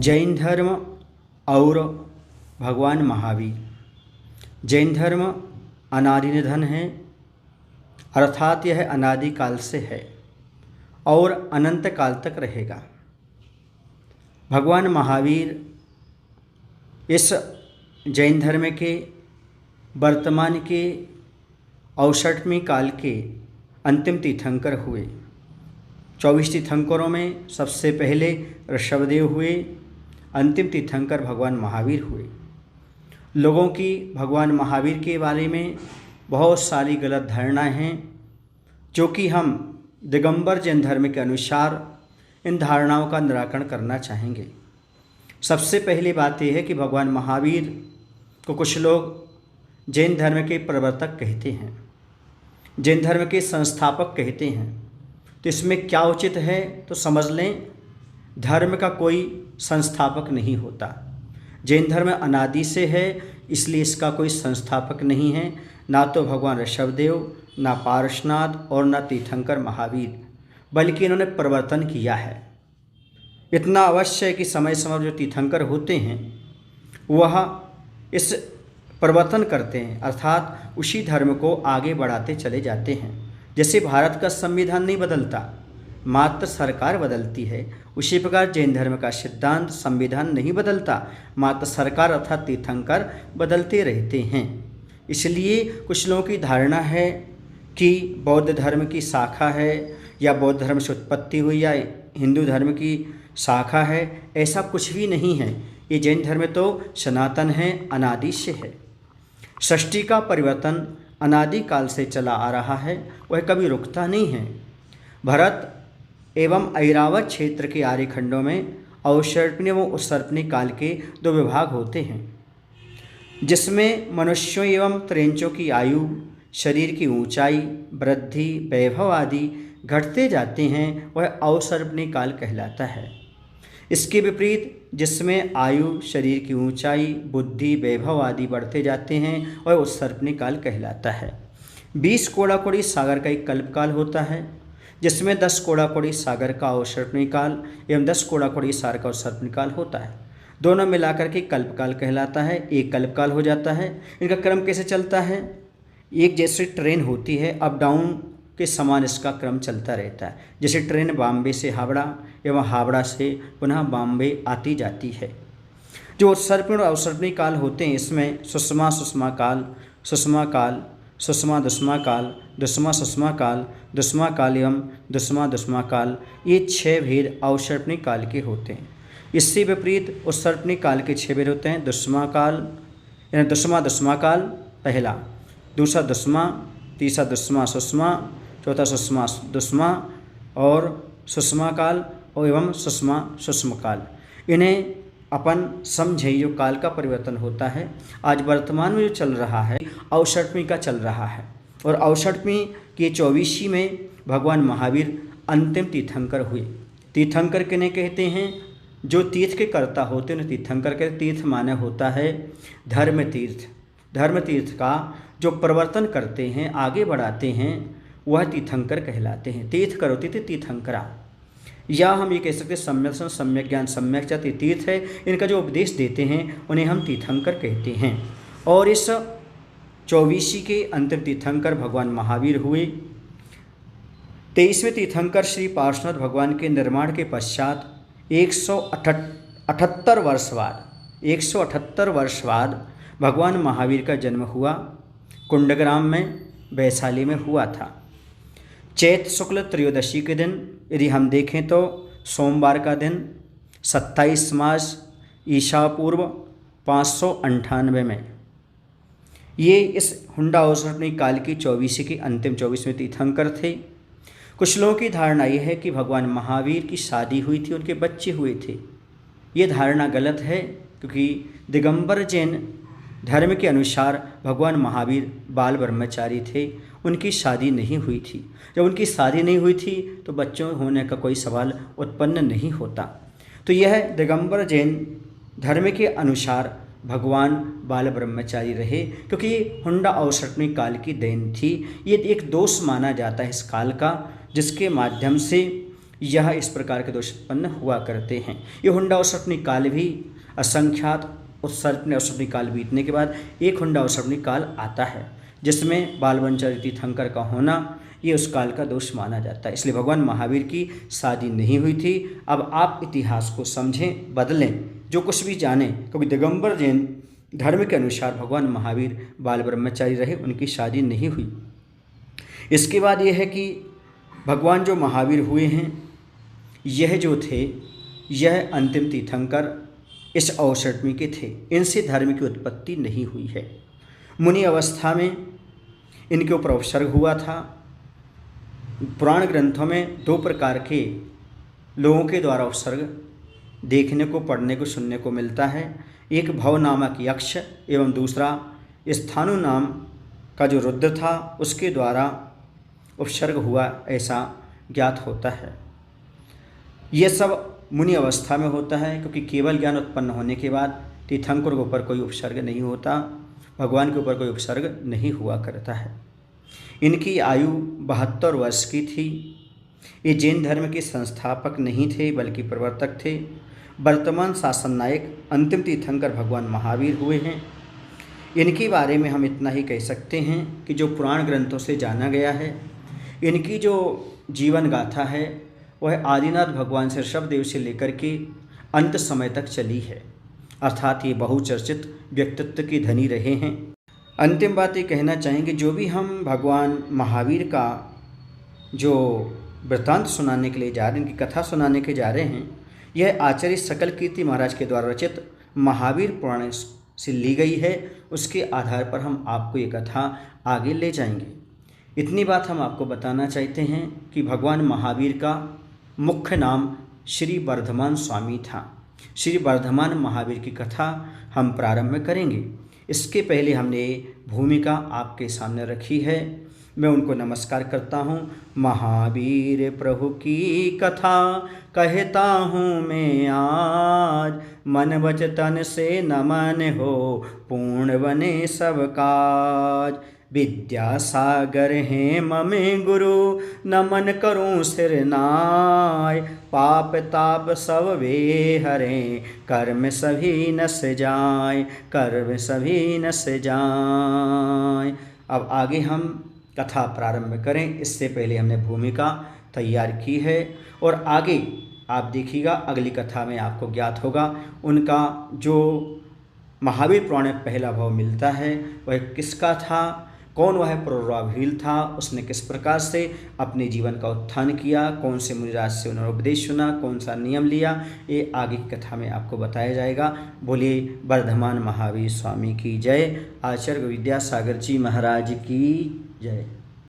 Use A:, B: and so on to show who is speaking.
A: जैन धर्म और भगवान महावीर। जैन धर्म अनादि निधन है, अर्थात यह अनादि काल से है और अनंत काल तक रहेगा। भगवान महावीर इस जैन धर्म के वर्तमान के 68वें काल के अंतिम तीर्थंकर हुए। 24 तीर्थंकरों में सबसे पहले ऋषभदेव हुए, अंतिम तीर्थंकर भगवान महावीर हुए। लोगों की भगवान महावीर के बारे में बहुत सारी गलत धारणाएं हैं, जो कि हम दिगंबर जैन धर्म के अनुसार इन धारणाओं का निराकरण करना चाहेंगे। सबसे पहली बात यह है कि भगवान महावीर को कुछ लोग जैन धर्म के प्रवर्तक कहते हैं, जैन धर्म के संस्थापक कहते हैं। तो इसमें क्या उचित है तो समझ लें, धर्म का कोई संस्थापक नहीं होता। जैन धर्म अनादि से है, इसलिए इसका कोई संस्थापक नहीं है। ना तो भगवान ऋषभदेव, ना पार्श्वनाथ और ना तीर्थंकर महावीर, बल्कि इन्होंने परिवर्तन किया है। इतना अवश्य है कि समय समय जो तीर्थंकर होते हैं वह इस परिवर्तन करते हैं, अर्थात उसी धर्म को आगे बढ़ाते चले जाते हैं। जैसे भारत का संविधान नहीं बदलता, मात्र सरकार बदलती है, उसी प्रकार जैन धर्म का सिद्धांत संविधान नहीं बदलता, मात्र सरकार अर्थात तीर्थंकर बदलते रहते हैं। इसलिए कुछ लोगों की धारणा है कि बौद्ध धर्म की शाखा है या बौद्ध धर्म से उत्पत्ति हुई या हिंदू धर्म की शाखा है। ऐसा कुछ भी नहीं है। ये जैन धर्म तो सनातन है, अनादि से है। सृष्टि का परिवर्तन अनादि काल से चला आ रहा है, वह कभी रुकता नहीं है। भरत एवं ऐरावत क्षेत्र के आर्यखंडों में अवसर्पणी एवं उत्सर्पणी काल के 2 विभाग होते हैं, जिसमें मनुष्यों एवं त्रेंचों की आयु, शरीर की ऊंचाई, वृद्धि, वैभव आदि घटते जाते हैं, वह अवसर्पणी काल कहलाता है। इसके विपरीत जिसमें आयु, शरीर की ऊंचाई, बुद्धि, वैभव आदि बढ़ते जाते हैं, वह उत्सर्पणी काल कहलाता है। 20 कोड़ाकोड़ी सागर का एक कल्पकाल होता है, जिसमें 10 कोड़ाकोड़ी सागर का अवसर्पणी काल एवं 10 कोड़ाकोड़ी सागर का उत्सर्पणी काल होता है। दोनों मिलाकर के कल्पकाल कहलाता है, एक कल्पकाल हो जाता है। इनका क्रम कैसे चलता है? एक जैसे ट्रेन होती है, अप डाउन के समान इसका क्रम चलता रहता है। जैसे ट्रेन बॉम्बे से हावड़ा एवं हावड़ा से पुनः बॉम्बे आती जाती है। जो उत्सर्पण और अवसर्पणी काल होते हैं, इसमें सुषमा सुषमा काल, सुषमा काल, सुषमा दुष्मा काल, दुष्मा सुषमा काल, दुष्मा काल एवं दुष्मा दुष्मा काल, ये 6 भेद अवसर्पणी काल के होते हैं। इससे विपरीत उत्सर्पणी काल के 6 भेद होते हैं। दुष्मा काल यानी दुष्मा दुष्मा काल पहला, दूसरा दुष्मा, तीसरा दुष्मा सुषमा, चौथा सुषमा दुष्मा और सुषमा काल और एवं सुषमा सुषम काल। इन्हें अपन समझे जो काल का परिवर्तन होता है। आज वर्तमान में जो चल रहा है अवसर्पणी का चल रहा है, और अवसर्पणी के 24वीं में भगवान महावीर अंतिम तीर्थंकर हुए। तीर्थंकर किन्हें कहते हैं? जो तीर्थ के कर्ता होते हैं तीर्थंकर के। तीर्थ माने होता है धर्म तीर्थ। धर्म तीर्थ का जो परिवर्तन करते हैं, आगे बढ़ाते हैं, वह तीर्थंकर कहलाते हैं। तीर्थ करोति तीर्थंकरा, या हम ये कह सकते हैं सम्यक दर्शन, सम्यक ज्ञान, सम्यक चेत, तीर्थ है। इनका जो उपदेश देते हैं उन्हें हम तीर्थंकर कहते हैं। और इस 24वीं के अंतिम तीर्थंकर भगवान महावीर हुए। 23वें तीर्थंकर श्री पार्श्वनाथ भगवान के निर्माण के पश्चात 178 वर्ष बाद भगवान महावीर का जन्म हुआ। कुंडग्राम में वैशाली में हुआ था। चैत्र शुक्ल त्रयोदशी के दिन, यदि हम देखें तो सोमवार का दिन 27 मार्च ईसा पूर्व 598 में, ये इस हुंडा अवसर्पणी काल की 24वीं के अंतिम 24वें तीर्थंकर थे। कुछ लोगों की धारणा यह है कि भगवान महावीर की शादी हुई थी, उनके बच्चे हुए थे। ये धारणा गलत है, क्योंकि दिगंबर जैन धर्म के अनुसार भगवान महावीर बाल ब्रह्मचारी थे, उनकी शादी नहीं हुई थी। जब उनकी शादी नहीं हुई थी तो बच्चों होने का कोई सवाल उत्पन्न नहीं होता। तो यह दिगंबर जैन धर्म के अनुसार भगवान बाल ब्रह्मचारी रहे, क्योंकि ये हुंडा अवसर्पणी काल की देन थी। ये एक दोष माना जाता है इस काल का, जिसके माध्यम से यह इस प्रकार के दोष उत्पन्न हुआ करते हैं। ये हुंडा अवसर्पणी काल भी असंख्यात उत्सर्पणी अवसर्पणी काल बीतने के बाद एक हुंडा अवसर्पणी काल आता है, जिसमें बालवंचर तीर्थंकर का होना ये उस काल का दोष माना जाता है। इसलिए भगवान महावीर की शादी नहीं हुई थी। अब आप इतिहास को समझें, बदलें, जो कुछ भी जानें, क्योंकि दिगंबर जैन धर्म के अनुसार भगवान महावीर बाल ब्रह्मचारी रहे, उनकी शादी नहीं हुई। इसके बाद यह है कि भगवान जो महावीर हुए हैं, यह जो थे यह अंतिम तीर्थंकर इस अवसर्पणी के थे। इनसे धर्म की उत्पत्ति नहीं हुई है। मुनि अवस्था में इनके ऊपर उपसर्ग हुआ था। पुराण ग्रंथों में दो प्रकार के लोगों के द्वारा उपसर्ग देखने को, पढ़ने को, सुनने को मिलता है। एक भव नामक यक्ष एवं दूसरा स्थानु नाम का जो रुद्र था उसके द्वारा उपसर्ग हुआ, ऐसा ज्ञात होता है। यह सब मुनि अवस्था में होता है, क्योंकि केवल ज्ञान उत्पन्न होने के बाद तीर्थंकर के ऊपर कोई उपसर्ग नहीं होता, भगवान के ऊपर कोई उपसर्ग नहीं हुआ करता है। इनकी आयु 72 वर्ष की थी। ये जैन धर्म के संस्थापक नहीं थे बल्कि प्रवर्तक थे। वर्तमान शासन नायक अंतिम तीर्थंकर भगवान महावीर हुए हैं। इनके बारे में हम इतना ही कह सकते हैं कि जो पुराण ग्रंथों से जाना गया है, इनकी जो जीवन गाथा है वह आदिनाथ भगवान से ऋषभदेव से लेकर के अंत समय तक चली है, अर्थात ये बहुचर्चित व्यक्तित्व के धनी रहे हैं। अंतिम बात ये कहना चाहेंगे, जो भी हम भगवान महावीर का जो वृत्तांत सुनाने के लिए जा रहे हैं, इनकी कथा सुनाने के जा रहे हैं, यह आचार्य सकल कीर्ति महाराज के द्वारा रचित महावीर पुराण से ली गई है। उसके आधार पर हम आपको ये कथा आगे ले जाएंगे। इतनी बात हम आपको बताना चाहते हैं कि भगवान महावीर का मुख्य नाम श्री वर्धमान स्वामी था। श्री वर्धमान महावीर की कथा हम प्रारंभ करेंगे। इसके पहले हमने भूमिका आपके सामने रखी है। मैं उनको नमस्कार करता हूँ। महावीर प्रभु की कथा कहता हूँ मैं आज, मन वच तन से नमन हो पूर्ण बने सब काज। विद्यासागर हैं ममे गुरु, नमन करूं सिर नाय। पाप ताप सब वे हरें, कर्म सभी नस जाए, कर्म सभी नस जाए। अब आगे हम कथा प्रारंभ करें। इससे पहले हमने भूमिका तैयार की है और आगे आप देखिएगा अगली कथा में आपको ज्ञात होगा उनका जो महावीर पुराण में पहला भाव मिलता है वह किसका था, कौन वह पुरोराभील था, उसने किस प्रकार से अपने जीवन का उत्थान किया, कौन से मुनिराज से उन्होंने उपदेश सुना, कौन सा नियम लिया, ये आगे की कथा में आपको बताया जाएगा। बोलिए वर्धमान महावीर स्वामी की जय। आचार्य विद्यासागर जी महाराज की जय।